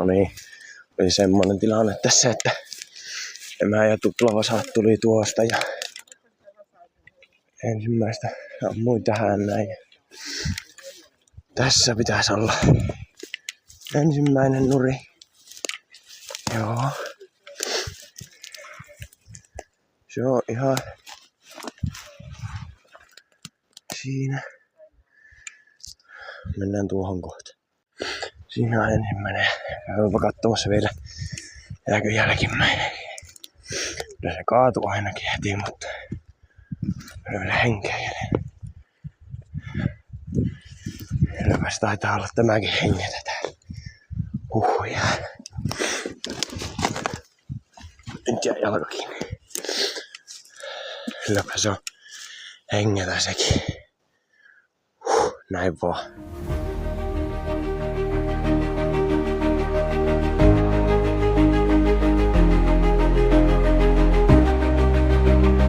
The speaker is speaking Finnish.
No niin, oli semmonen tilanne tässä, että emä ja tuplavasat tuli tuosta ja ensimmäistä ammuin tähän näin. Tässä pitäisi olla ensimmäinen nuri. Joo. Se on ihan siinä. Mennään tuohon kohtaan. Siinä on ensimmäinen. Käydäänpä katsomassa vielä. Jääkö jälkimmäinen? Kyllä se kaatui ainakin heti, mutta vielä henkeä jäljellä. Kyllä se taitaa olla tämäkin hengetä täällä. Huhujaa. Nyt jää jalka kiinni. Kylläpä se on hengetä sekin. Näin vaan.